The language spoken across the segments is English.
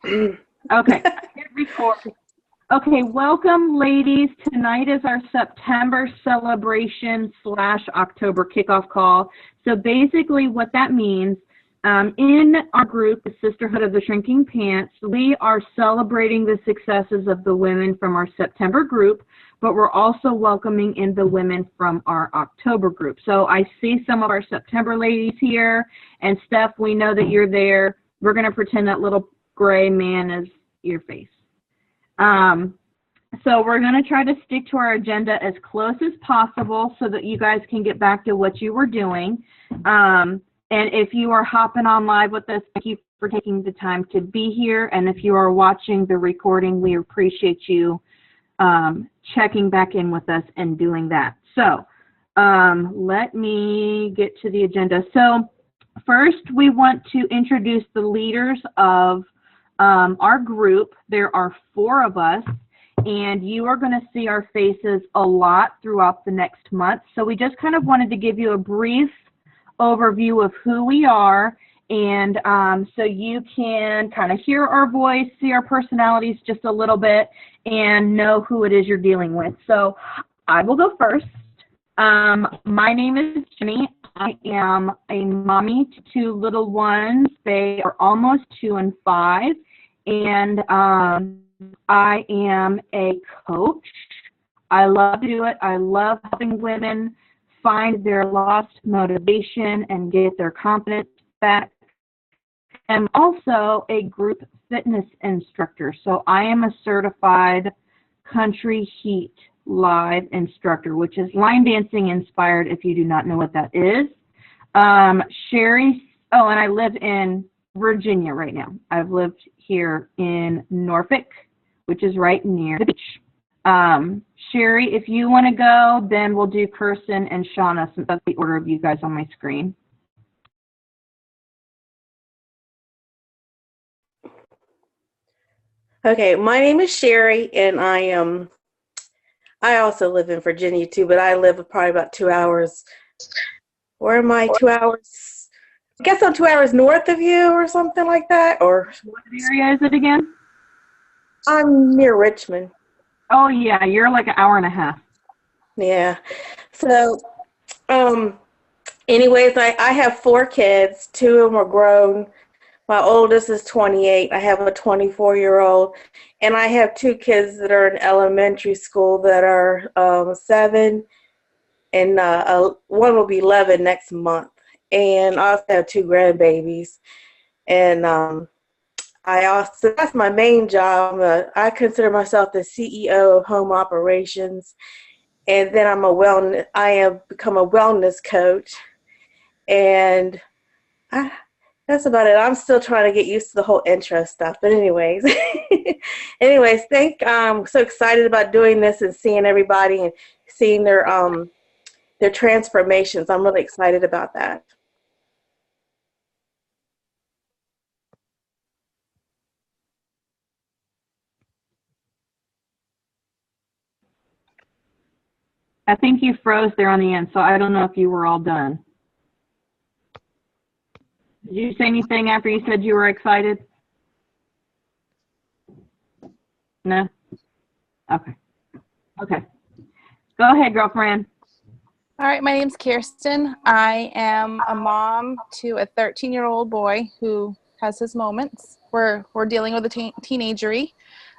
Okay, hit record. Okay, welcome, ladies. Tonight is our September celebration / October kickoff call. So basically what that means, in our group, the Sisterhood of the Shrinking Pants, we are celebrating the successes of the women from our September group, but we're also welcoming in the women from our October group. So I see some of our September ladies here, and Steph, we know that you're there. We're going to pretend that little gray man is your face. So we're going to try to stick to our agenda as close as possible so that you guys can get back to what you were doing. And if you are hopping on live with us, thank you for taking the time to be here. And if you are watching the recording, we appreciate you checking back in with us and doing that. So let me get to the agenda. So first, we want to introduce the leaders of our group. There are 4 of us, and you are going to see our faces a lot throughout the next month. So we just kind of wanted to give you a brief overview of who we are, and so you can kind of hear our voice, see our personalities just a little bit, and know who it is you're dealing with. So I will go first. My name is Jenny. I am a mommy to 2 little ones. They are almost 2 and 5. And I am a coach. I love to do it. I love helping women find their lost motivation and get their confidence back. I'm also a group fitness instructor. So I am a certified Country Heat live instructor, which is line dancing inspired if you do not know what that is. Sherry, oh, and I live in Virginia right now. I've lived here in Norfolk, which is right near the beach. Sherry, if you want to go, then we'll do Kirsten and Shauna, since that's the order of you guys on my screen. Okay, my name is Sherry, and I also live in Virginia too, but I live probably about 2 hours. Where am I? 2 hours? I guess I'm 2 hours north of you or something like that. Or what area is it again? I'm near Richmond. Oh yeah, you're like an hour and a half. Yeah. So, anyways, I have 4 kids. 2 of them are grown. My oldest is 28. I have a 24-year-old, and I have 2 kids that are in elementary school that are 7, and one will be 11 next month. And I also have 2 grandbabies, and that's my main job. I consider myself the CEO of home operations, and then I have become a wellness coach, and that's about it. I'm still trying to get used to the whole intro stuff. But anyways, I'm so excited about doing this and seeing everybody and seeing their transformations. I'm really excited about that. I think you froze there on the end, so I don't know if you were all done. Did you say anything after you said you were excited? No? Okay. Okay. Go ahead, girlfriend. All right, my name's Kirsten. I am a mom to a 13-year-old boy who has his moments. We're dealing with a teenagery,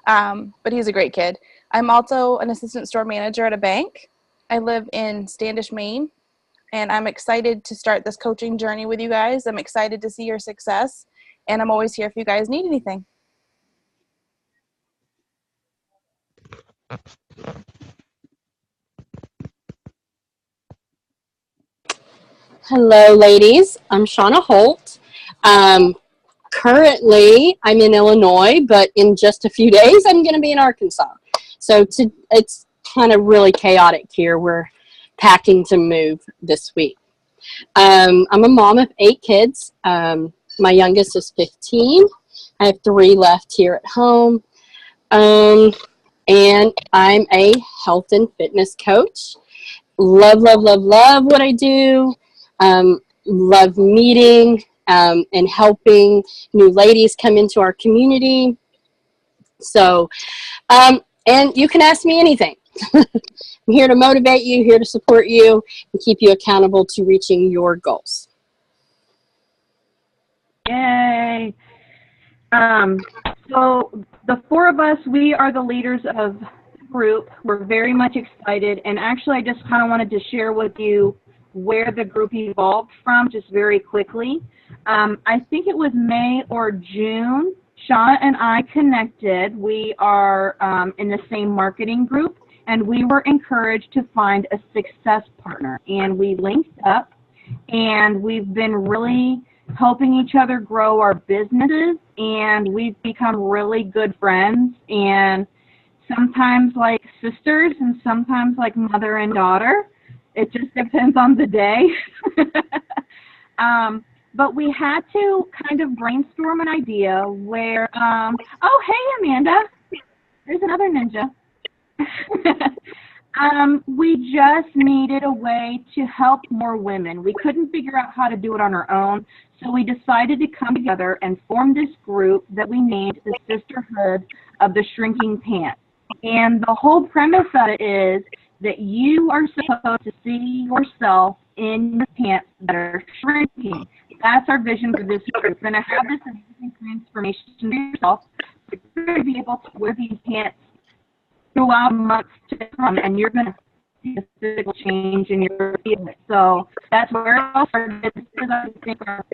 but he's a great kid. I'm also an assistant store manager at a bank. I live in Standish, Maine, and I'm excited to start this coaching journey with you guys. I'm excited to see your success, and I'm always here if you guys need anything. Hello, ladies. I'm Shauna Holt. Currently, I'm in Illinois, but in just a few days, I'm going to be in Arkansas. So it's kind of really chaotic here. We're packing to move this week. I'm a mom of 8 kids. My youngest is 15. I have 3 left here at home. And I'm a health and fitness coach. Love, love, love, love what I do. Love meeting and helping new ladies come into our community. So, and you can ask me anything. I'm here to motivate you, here to support you, and keep you accountable to reaching your goals. Yay. So the four of us, we are the leaders of the group. We're very much excited. And actually, I just kind of wanted to share with you where the group evolved from just very quickly. I think it was May or June. Shauna and I connected. We are in the same marketing group, and we were encouraged to find a success partner. And we linked up, and we've been really helping each other grow our businesses, and we've become really good friends, and sometimes like sisters and sometimes like mother and daughter. It just depends on the day. But we had to kind of brainstorm an idea where, oh, hey, Amanda, there's another ninja. We just needed a way to help more women. We couldn't figure out how to do it on our own, so we decided to come together and form this group that we named the Sisterhood of the Shrinking Pants. And the whole premise of it is that you are supposed to see yourself in your pants that are shrinking. That's our vision for this group. You're going to have this amazing transformation for yourself. You're going to be able to wear these pants throughout months to come, and you're going to see a physical change in your feelings. So that's where it all started. This is, I think, our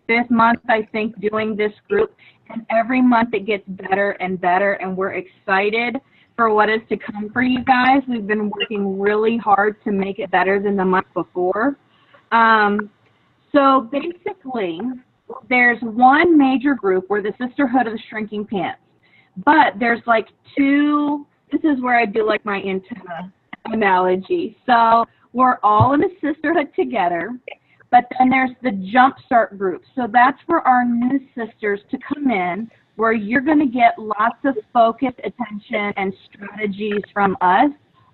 fifth month, I think, doing this group. And every month it gets better and better, and we're excited for what is to come for you guys. We've been working really hard to make it better than the month before. So basically, there's one major group, we're the Sisterhood of the Shrinking Pants. But there's like two, this is where I do like my antenna analogy. So we're all in a sisterhood together, but then there's the Jumpstart group. So that's for our new sisters to come in, where you're going to get lots of focused attention and strategies from us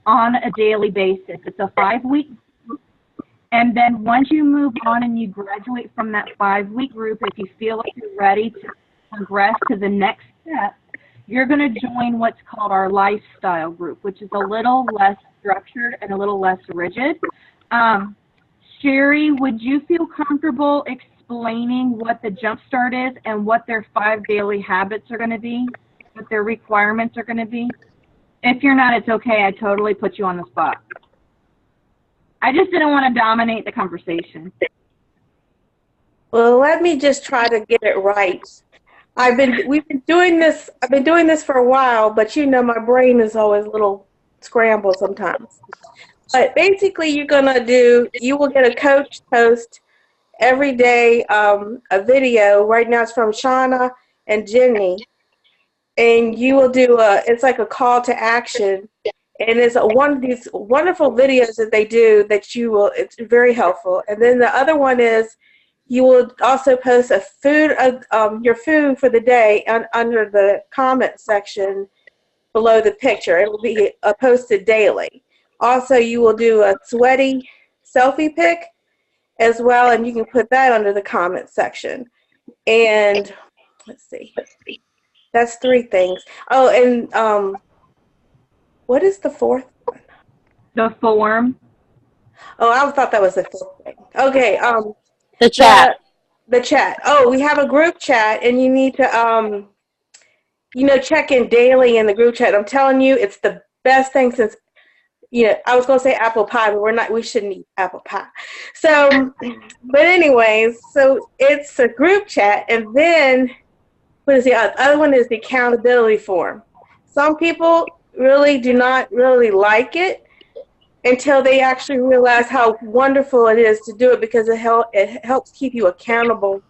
on a daily basis. It's a 5-week group. And then once you move on and you graduate from that 5-week group, if you feel like you're ready to progress to the next step, you're going to join what's called our lifestyle group, which is a little less structured and a little less rigid. Sherry, would you feel comfortable explaining what the Jumpstart is and what their 5 daily habits are going to be, what their requirements are going to be? If you're not, it's okay. I totally put you on the spot. I just didn't want to dominate the conversation. Well, let me just try to get it right. I've been doing this for a while, but you know my brain is always a little scrambled sometimes. But basically you will get a coach post every day, a video. Right now it's from Shauna and Jenny. And you will do it's like a call to action. And it's one of these wonderful videos that they do that it's very helpful. And then the other one is you will also post your food for the day under the comment section below the picture. It will be posted daily. Also, you will do a sweaty selfie pic as well, and you can put that under the comment section. And let's see. That's 3 things. Oh, and what is the 4th one? The form. Oh, I thought that was the 5th thing. Okay. The chat. The chat. Oh, we have a group chat, and you need to, check in daily in the group chat. I'm telling you, it's the best thing since, I was going to say apple pie, but we shouldn't eat apple pie. So, but anyways, so it's a group chat, and then what is the other one is the accountability form. Some people really do not really like it until they actually realize how wonderful it is to do it, because it helps keep you accountable.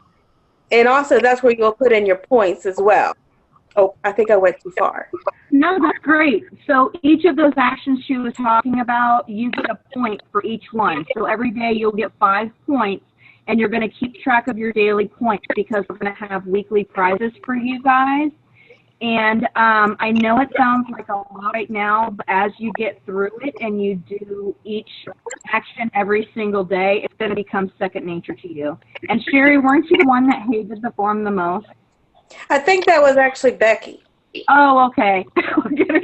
And also that's where you'll put in your points as well. Oh, I think I went too far. No, that's great. So each of those actions she was talking about, you get a point for each one. So every day you'll get 5 points, and you're going to keep track of your daily points because we're going to have weekly prizes for you guys. And I know it sounds like a lot right now, but as you get through it and you do each action every single day, it's going to become second nature to you. And Sherry, weren't you the one that hated the form the most? I think that was actually Becky. Oh, okay.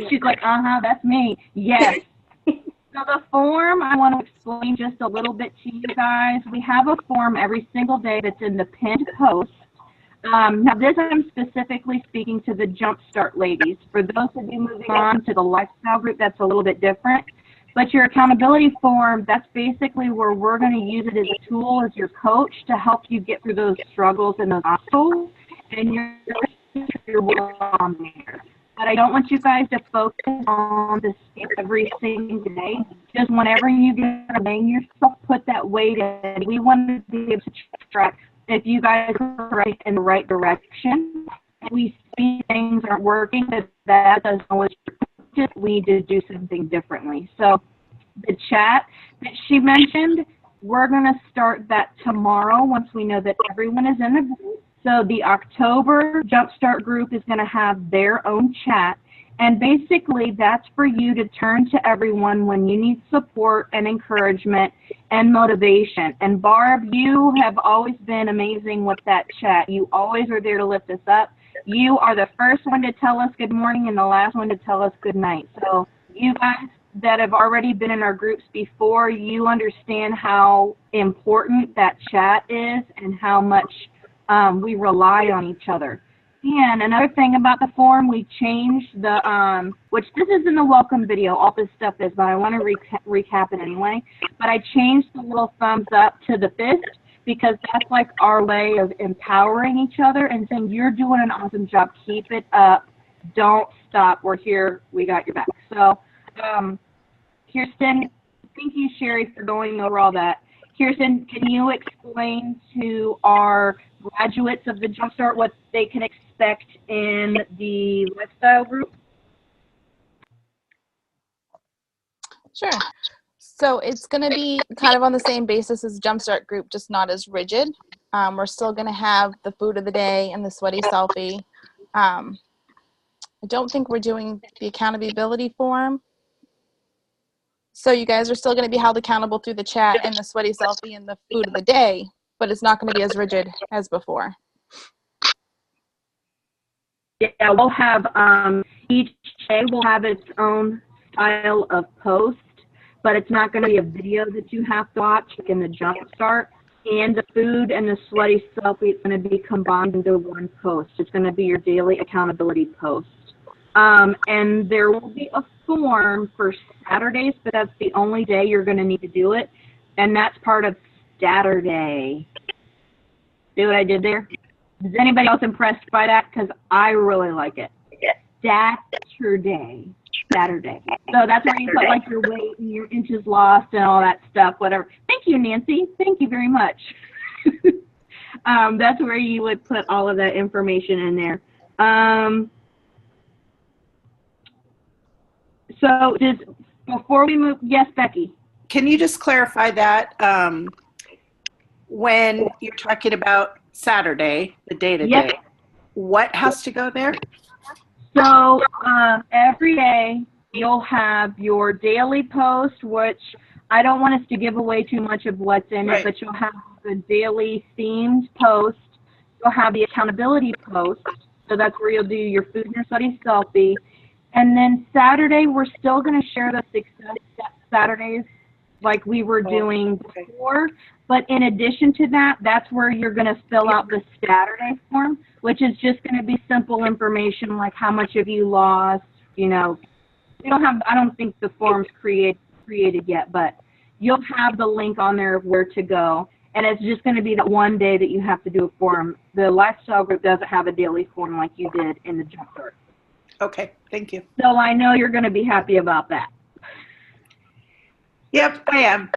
She's like, that's me. Yes. So the form, I want to explain just a little bit to you guys. We have a form every single day that's in the pinned post. Now this I'm specifically speaking to the Jumpstart ladies. For those of you moving on to the lifestyle group, that's a little bit different. But your accountability form, that's basically where we're going to use it as a tool as your coach to help you get through those struggles and those obstacles. And you're on there. But I don't want you guys to focus on this every single day. Just whenever you get to weighing yourself, put that weight in. We want to be able to track if you guys are right in the right direction. If we see things aren't working, that doesn't always just we need to do something differently. So the chat that she mentioned, we're going to start that tomorrow once we know that everyone is in the group. So the October Jumpstart group is going to have their own chat. And basically, that's for you to turn to everyone when you need support and encouragement and motivation. And Barb, you have always been amazing with that chat. You always are there to lift us up. You are the first one to tell us good morning and the last one to tell us good night. So you guys that have already been in our groups before, you understand how important that chat is and how much we rely on each other. And another thing about the form, we changed the, which this is in the welcome video, all this stuff is, but I want to recap it anyway. But I changed the little thumbs up to the fist because that's like our way of empowering each other and saying, you're doing an awesome job, keep it up, don't stop, we're here, we got your back. So, Kirsten, thank you, Sherry, for going over all that. Kirsten, can you explain to our graduates of the Jumpstart what they can expect in the lifestyle group? Sure. So it's going to be kind of on the same basis as Jumpstart group, just not as rigid. We're still going to have the food of the day and the sweaty selfie. I don't think we're doing the accountability form. So you guys are still going to be held accountable through the chat and the sweaty selfie and the food of the day, but it's not going to be as rigid as before. Yeah, we'll have, each day will have its own style of post, but it's not going to be a video that you have to watch like in the Jumpstart. And the food and the sweaty selfie is going to be combined into one post. It's going to be your daily accountability post. And there will be a form for Saturdays, but that's the only day you're going to need to do it. And that's part of Saturday. See what I did there? Is anybody else impressed by that? Because I really like it. Saturday. So that's where you put like your weight and your inches lost and all that stuff, whatever. Thank you, Nancy. Thank you very much. That's where you would put all of that information in there. So just before we move, yes, Becky. Can you just clarify that when you're talking about Saturday, the day-to-day, what has to go there? So every day you'll have your daily post, which I don't want us to give away too much of what's in it, but you'll have the daily themed post. You'll have the accountability post. So that's where you'll do your food and your study selfie. And then Saturday, we're still going to share the success Saturdays like we were doing before. But in addition to that, that's where you're going to fill out the Saturday form, which is just going to be simple information like how much have you lost, you know. We don't have, I don't think the form's created yet, but you'll have the link on there of where to go. And it's just going to be that one day that you have to do a form. The lifestyle group doesn't have a daily form like you did in the Jumpstart. Okay, thank you. So I know you're going to be happy about that. Yep, I am.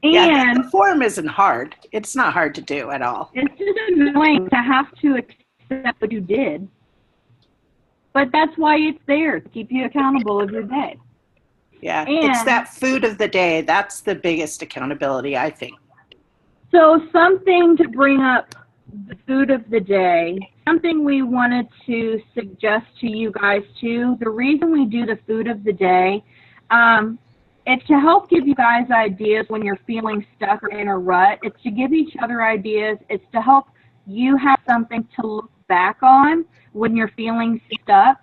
And the form isn't hard. It's not hard to do at all. It's just annoying to have to accept what you did. But that's why it's there, to keep you accountable of your day. Yeah, it's that food of the day. That's the biggest accountability, I think. So something to bring up the food of the day. something we wanted to suggest to you guys too. The reason we do the food of the day, it's to help give you guys ideas when you're feeling stuck or in a rut. It's to give each other ideas. It's to help you have something to look back on when you're feeling stuck.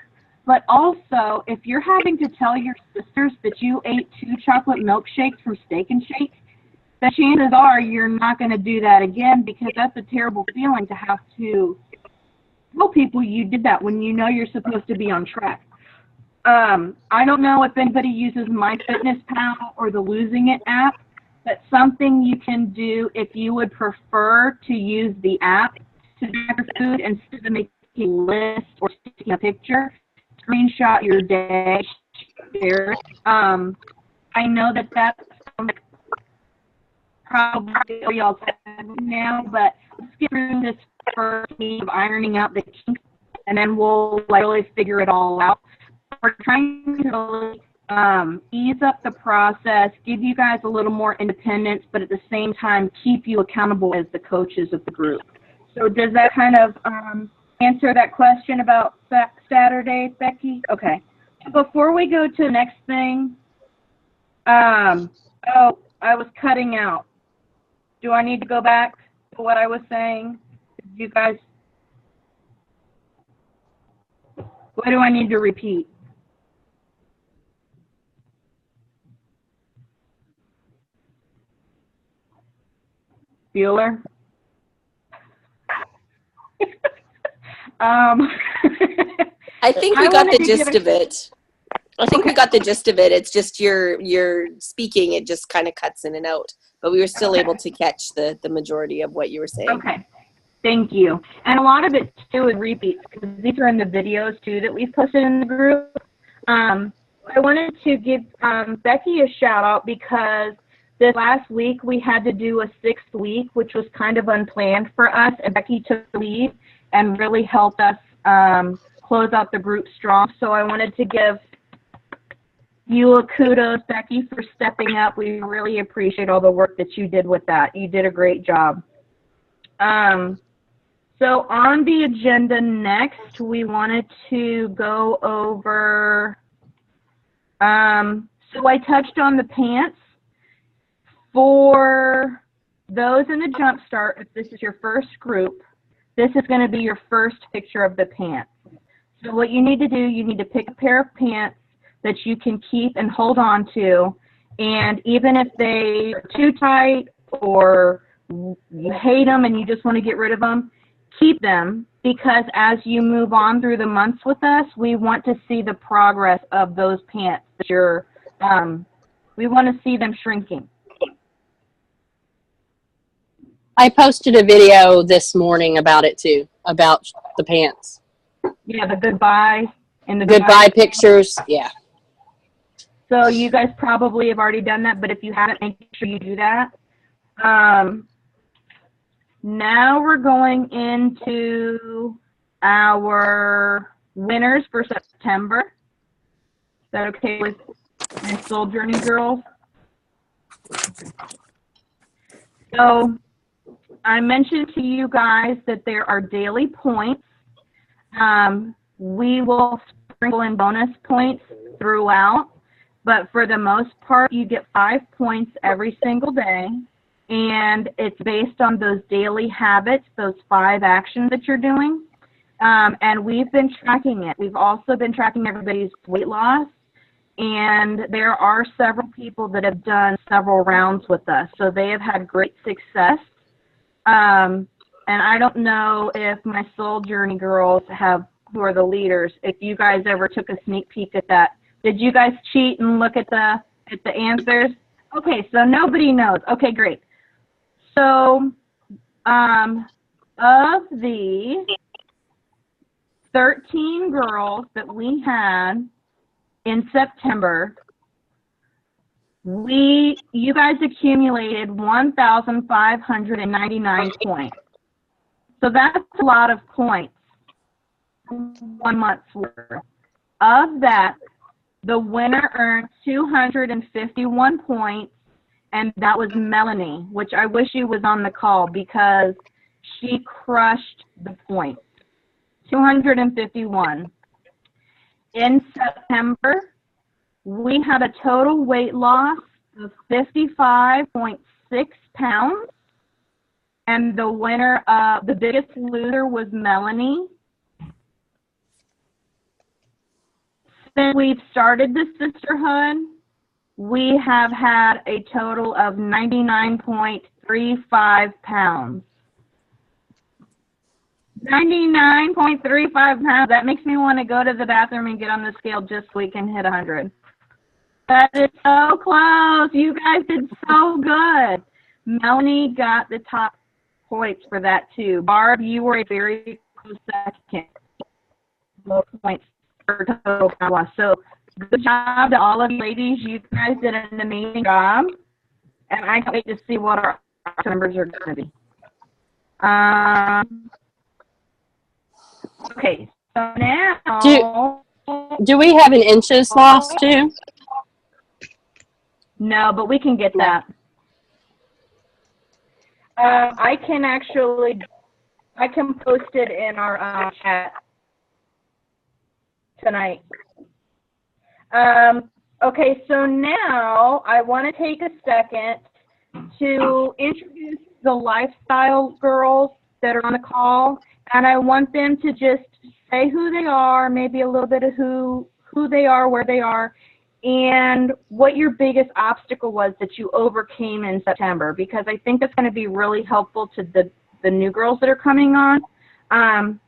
But also, if you're having to tell your sisters that you ate 2 chocolate milkshakes from Steak and Shake, the chances are you're not going to do that again, because that's a terrible feeling to have to tell people you did that when you know you're supposed to be on track. I don't know if anybody uses MyFitnessPal or the Losing It app, but something you can do if you would prefer to use the app to track your food instead of making a list or taking a picture, screenshot your day, share it. I know that that's probably all now, but let's get through this first week of ironing out the kinks, and then we'll really figure it all out. We're trying to ease up the process, give you guys a little more independence, but at the same time keep you accountable as the coaches of the group. So does that kind of answer that question about Saturday, Becky? Okay. Before we go to the next thing, oh, I was cutting out. Do I need to go back to what I was saying? Did you guys, what do I need to repeat? Bueller? I think we got the gist of it. I think we got the gist of it. It's just your speaking, it just kind of cuts in and out. But we were still able to catch the majority of what you were saying. Okay. Thank you. And a lot of it, too, is repeats, because these are in the videos, too, that we've posted in the group. I wanted to give Becky a shout-out because this last week we had to do a 6th week, which was kind of unplanned for us, and Becky took the lead and really helped us close out the group strong. So I wanted to give you a kudos, Becky, for stepping up. We really appreciate all the work that you did with that. You did a great job. So on the agenda next, we wanted to go over, so I touched on the pants. For those in the Jumpstart, if this is your first group, this is going to be your first picture of the pants. So what you need to do, you need to pick a pair of pants that you can keep and hold on to, and even if they are too tight or you hate them and you just want to get rid of them, keep them, because as you move on through the months with us, we want to see the progress of those pants that you're, we want to see them shrinking. I posted a video this morning about it too, about the pants. Yeah, the goodbye and the goodbye pictures. Yeah. So you guys probably have already done that, but if you haven't, make sure you do that. Now we're going into our winners for September. Is that okay with my Soul Journey girls? So I mentioned to you guys that there are daily points. We will sprinkle in bonus points throughout, but for the most part, you get 5 points every single day, and it's based on those daily habits, those 5 actions that you're doing, and we've been tracking it. We've also been tracking everybody's weight loss, and there are several people that have done several rounds with us, so they have had great success. And I don't know if my Soul Journey girls have, who are the leaders, if you guys ever took a sneak peek at that. Did you guys cheat and look at the answers? Okay, so nobody knows. Okay, great. So of the 13 girls that we had in September, you guys accumulated 1,599 points. So that's a lot of points, 1 month's worth. Of that, the winner earned 251 points, and that was Melanie, which I wish she was on the call because she crushed the points. 251. In September, we had a total weight loss of 55.6 pounds. And the winner, the biggest loser was Melanie. Since we've started the sisterhood, we have had a total of 99.35 pounds. 99.35 pounds. That makes me want to go to the bathroom and get on the scale just so we can hit 100. That is so close. You guys did so good. Melanie got the top points for that too. Barb, you were a very close second. Low points for total loss. So good job to all of you ladies. You guys did an amazing job. And I can't wait to see what our numbers are going to be. Okay, so now... Do we have an inches loss too? No, but we can get that. I can post it in our chat tonight. Okay, so now I want to take a second to introduce the lifestyle girls that are on the call, and I want them to just say who they are, maybe a little bit of who they are, where they are, and what your biggest obstacle was that you overcame in September, because I think that's going to be really helpful to the new girls that are coming on.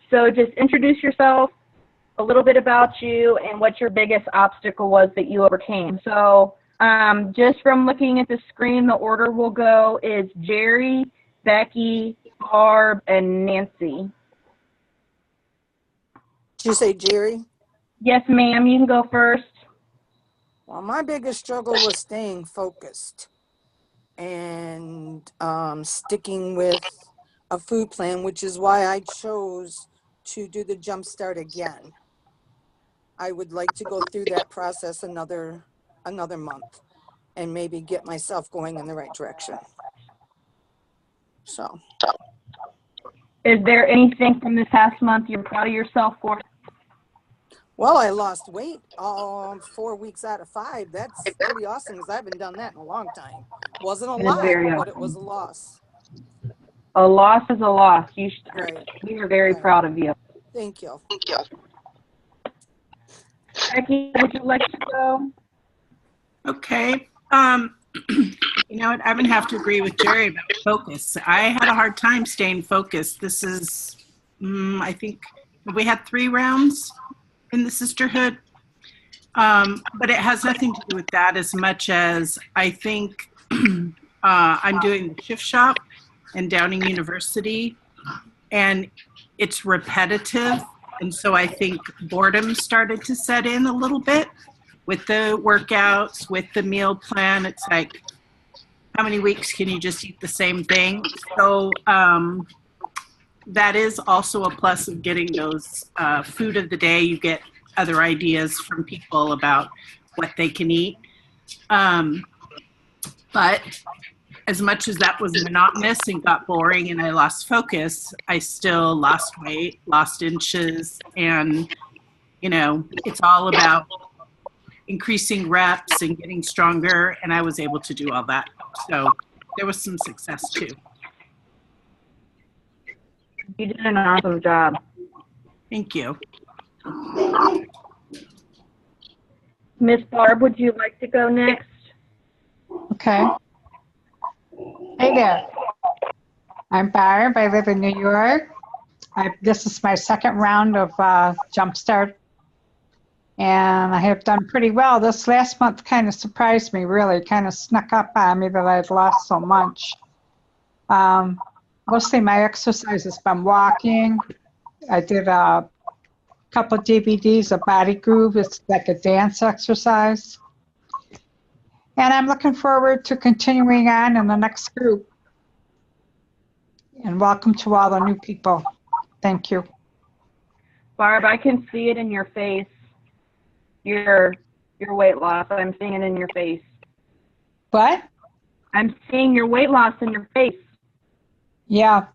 So just introduce yourself, a little bit about you, and what your biggest obstacle was that you overcame. So just from looking at the screen, the order will go is Jerry, Becky, Barb, and Nancy. Did you say Jerry? Yes, ma'am. You can go first. Well, my biggest struggle was staying focused and sticking with a food plan, which is why I chose to do the Jump Start again. I would like to go through that process another month and maybe get myself going in the right direction. So. Is there anything from this past month you're proud of yourself for? Well, I lost weight 4 weeks out of 5. That's pretty awesome because I haven't done that in a long time. Wasn't a lot, but it was a loss. A loss is a loss. Right. We are very proud of you. Thank you. Becky, would you like to go? Okay. You know what? I'm going to have to agree with Jerry about focus. I had a hard time staying focused. This is, I think, we had 3 rounds in the sisterhood. But it has nothing to do with that as much as I think I'm doing the shift shop in Downing University, and it's repetitive. And so I think boredom started to set in a little bit with the workouts, with the meal plan. It's like, how many weeks can you just eat the same thing? So that is also a plus of getting those food of the day. You get other ideas from people about what they can eat. But as much as that was monotonous and got boring and I lost focus, I still lost weight, lost inches, and, you know, it's all about increasing reps and getting stronger, and I was able to do all that. So there was some success too. You did an awesome job. Thank you. Miss Barb, would you like to go next? Okay. Hey there. I'm Barb. I live in New York. This is my second round of Jumpstart, and I have done pretty well. This last month kind of surprised me, really. Kind of snuck up on me that I'd lost so much. Mostly my exercise has been walking. I did a couple DVDs of Body Groove. It's like a dance exercise. And I'm looking forward to continuing on in the next group. And welcome to all the new people. Thank you. Barb, I can see it in your face. Your weight loss. I'm seeing it in your face. What? I'm seeing your weight loss in your face. Yeah.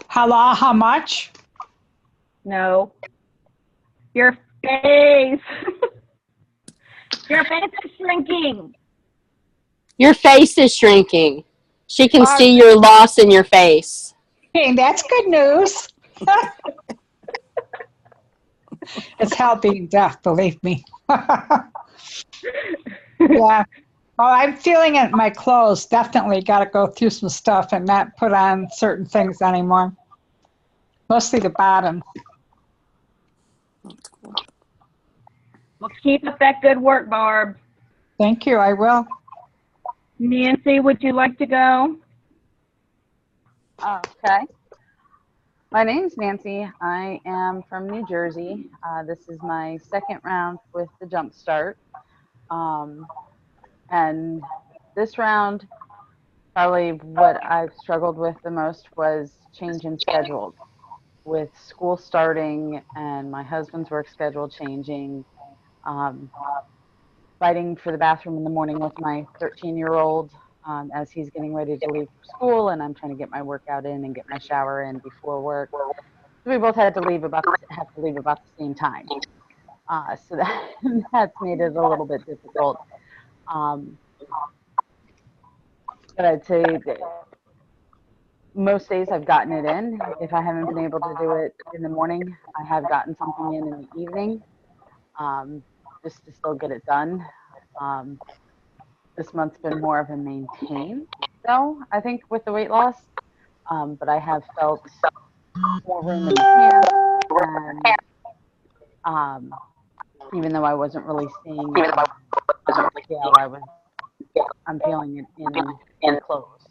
How much? No. Your face. Your face is shrinking. Your face is shrinking. She can see your loss in your face. Hey, that's good news. It's hell being deaf, believe me. Yeah. Oh, I'm feeling it in my clothes. Definitely got to go through some stuff and not put on certain things anymore. Mostly the bottom. That's cool. Well, keep up that good work, Barb. Thank you. I will. Nancy, would you like to go? Okay. My name's Nancy. I am from New Jersey. This is my second round with the Jump Start. And this round, probably what I've struggled with the most was change in schedules. With school starting and my husband's work schedule changing, fighting for the bathroom in the morning with my 13-year-old as he's getting ready to leave for school, and I'm trying to get my workout in and get my shower in before work. So we both have to leave about the same time. So that's made it a little bit difficult. But I'd say that most days I've gotten it in. If I haven't been able to do it in the morning, I have gotten something in the evening, just to still get it done. This month's been more of a maintain, though, I think, with the weight loss. But I have felt more room in the pants, and even though I wasn't really seeing it on the scale, I'm feeling it in clothes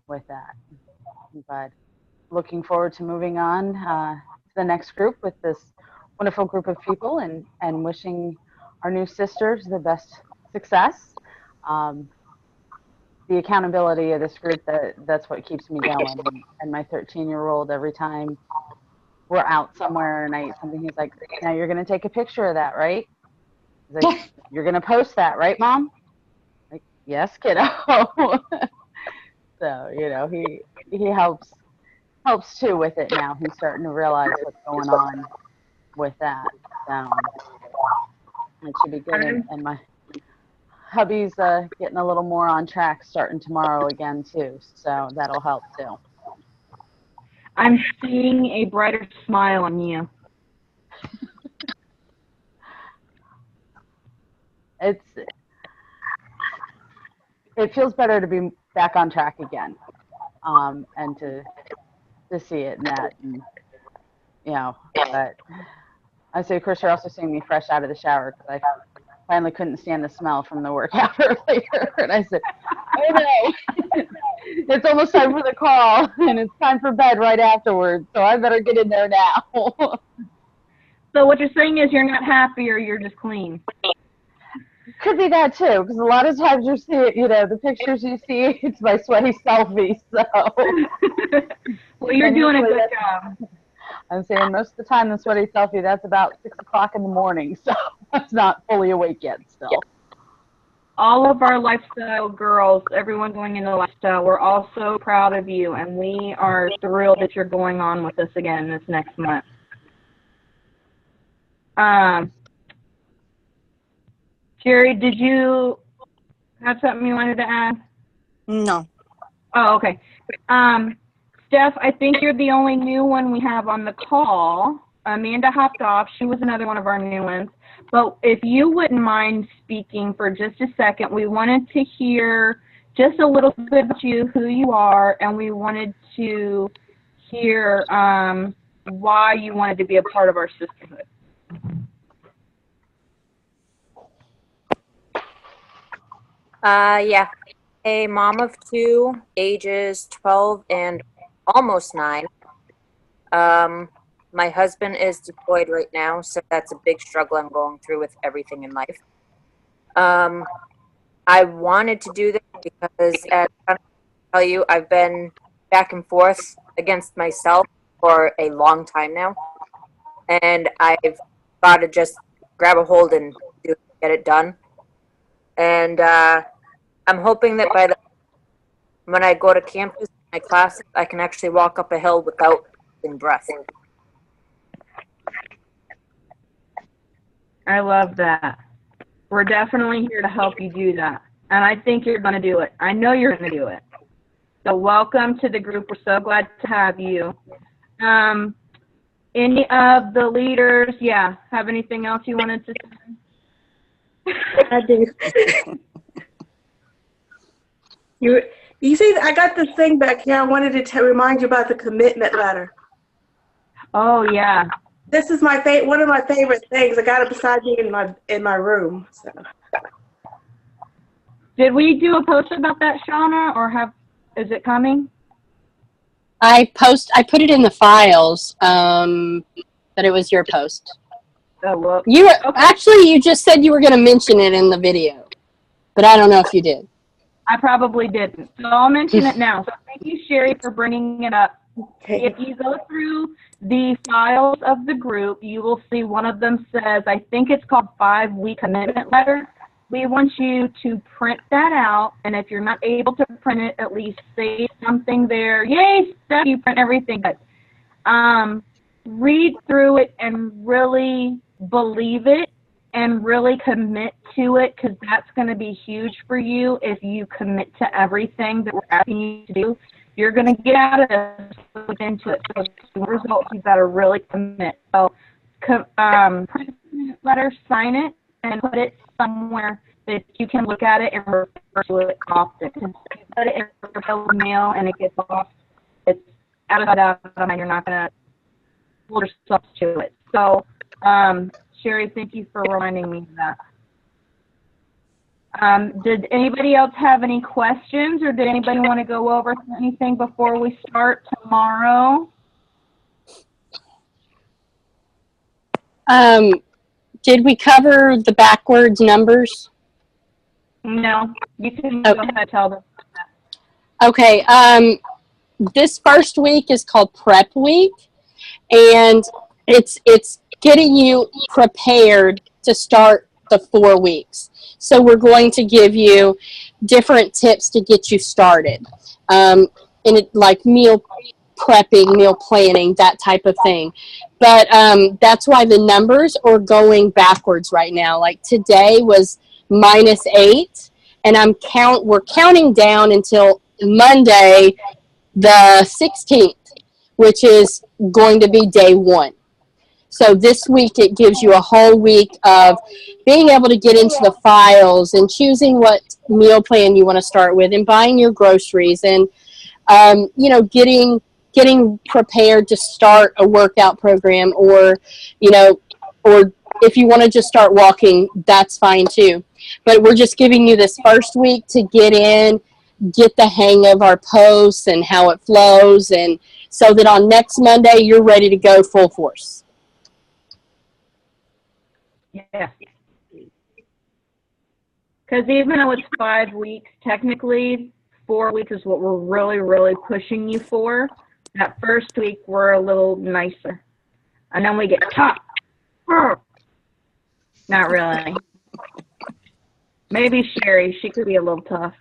with that. But looking forward to moving on to the next group with this wonderful group of people, and wishing our new sisters the best success. The accountability of this group, that's what keeps me going. And my 13-year-old, every time we're out somewhere and I eat something, he's like, now you're going to take a picture of that, right? He's like, you're going to post that, right, Mom? Like, yes, kiddo. So, he helps too with it now. He's starting to realize what's going on with that. So it should be good. And my hubby's getting a little more on track starting tomorrow again too. So that'll help too. I'm seeing a brighter smile on you. It feels better to be back on track again, and to see it in that, and but I say, of course, you're also seeing me fresh out of the shower because I finally couldn't stand the smell from the workout earlier, and I said, oh no, it's almost time for the call, and it's time for bed right afterwards, so I better get in there now. So what you're saying is you're not happy, or you're just clean? Could be that too, because a lot of times you see it, the pictures you see, it's my sweaty selfie, so. Well, you're doing a good job. I'm saying most of the time the sweaty selfie, that's about 6 o'clock in the morning, so it's not fully awake yet still. All of our lifestyle girls, everyone going into lifestyle, we're all so proud of you, and we are thrilled that you're going on with us again this next month. Jerry, did you have something you wanted to add? No. Oh, okay. Steph, I think you're the only new one we have on the call. Amanda hopped off. She was another one of our new ones. But if you wouldn't mind speaking for just a second, we wanted to hear just a little bit about you, who you are, and we wanted to hear why you wanted to be a part of our sisterhood. Yeah. A mom of two, ages 12 and almost 9. My husband is deployed right now, so that's a big struggle I'm going through with everything in life. I wanted to do this because, as I tell you, I've been back and forth against myself for a long time now, and I've got to just grab a hold and get it done. And I'm hoping that when I go to campus, my classes, I can actually walk up a hill without losing breath. I love that. We're definitely here to help you do that. And I think you're going to do it. I know you're going to do it. So welcome to the group. We're so glad to have you. Any of the leaders, have anything else you wanted to say? I do. You see, I got this thing back here. I wanted to remind you about the commitment letter. Oh, yeah. This is one of my favorite things. I got it beside me in my room. So. Did we do a post about that, Shauna, or is it coming? I put it in the files, that it was your post. Oh, well. Actually, you just said you were going to mention it in the video, but I don't know if you did. I probably didn't. So I'll mention it now. So thank you, Sherry, for bringing it up. Okay. If you go through the files of the group, you will see one of them says, I think it's called 5-week commitment letter. We want you to print that out, and if you're not able to print it, at least say something there. Yay, Steph, you print everything. But read through it and really believe it and really commit to it, because that's going to be huge for you if you commit to everything that we're asking you to do. You're going to get out of this into it. So the results, you've got to really commit. So print the letter, sign it, and put it somewhere that you can look at it and refer to it often. If you put it in the mail and it gets lost, it's out of mind. You're not going to hold yourself to it. So, Sherry, thank you for reminding me of that. Did anybody else have any questions, or did anybody want to go over anything before we start tomorrow? Did we cover the backwards numbers? No, you can go ahead and tell them. Okay, this first week is called Prep Week, and it's getting you prepared to start the 4 weeks. So we're going to give you different tips to get you started, like meal prepping, meal planning, that type of thing. But that's why the numbers are going backwards right now. Like today was -8, and we're counting down until Monday, the 16th, which is going to be day 1. So this week it gives you a whole week of being able to get into the files and choosing what meal plan you want to start with, and buying your groceries, and getting prepared to start a workout program, or if you want to just start walking, that's fine too. But we're just giving you this first week to get the hang of our posts and how it flows, and so that on next Monday you're ready to go full force. Yeah. Because even though it's 5 weeks, technically 4 weeks is what we're really, really pushing you for. That first week, we're a little nicer. And then we get tough. Not really. Maybe Sherry. She could be a little tough.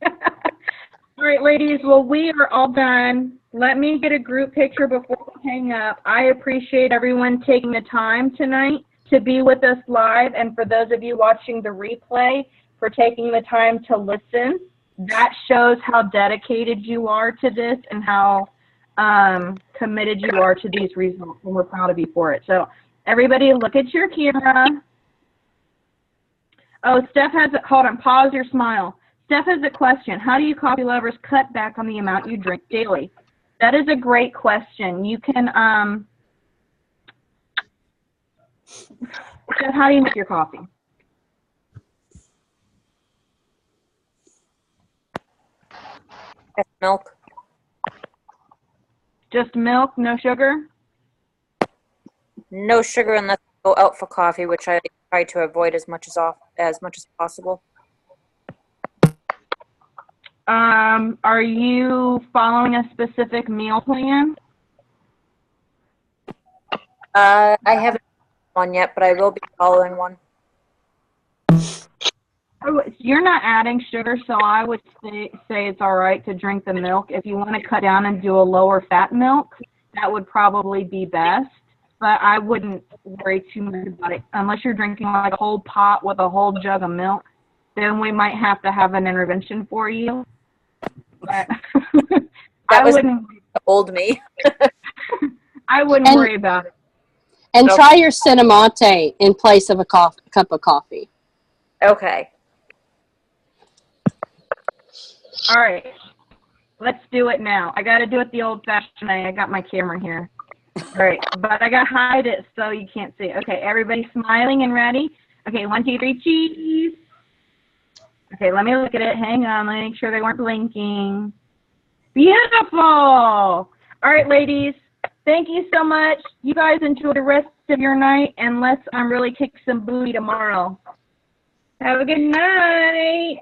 All right, ladies. Well, we are all done. Let me get a group picture before we hang up. I appreciate everyone taking the time tonight to be with us live. And for those of you watching the replay, for taking the time to listen. That shows how dedicated you are to this and how committed you are to these results, and we're proud of you for it. So everybody look at your camera. Oh, Steph has a, hold on, pause your smile. Steph has a question. How do you coffee lovers cut back on the amount you drink daily? That is a great question. You can, Steph, how do you make your coffee? Milk. Just milk, no sugar? No sugar unless I go out for coffee, which I try to avoid as much as possible. Are you following a specific meal plan? I haven't one yet, but I will be following one. Oh, you're not adding sugar, so I would say it's all right to drink the milk. If you want to cut down and do a lower fat milk, that would probably be best. But I wouldn't worry too much about it. Unless you're drinking like a whole pot with a whole jug of milk, then we might have to have an intervention for you. But That was old me. I wouldn't worry about it. And try your cinnamate in place of a cup of coffee. Okay. All right. Let's do it now. I got to do it the old-fashioned way. I got my camera here. All right. But I got to hide it so you can't see it. Okay. Everybody smiling and ready? Okay. 1, 2, 3, cheese. Okay. Let me look at it. Hang on. Let me make sure they weren't blinking. Beautiful. All right, ladies. Thank you so much. You guys enjoy the rest of your night, and let's really kick some booty tomorrow. Have a good night.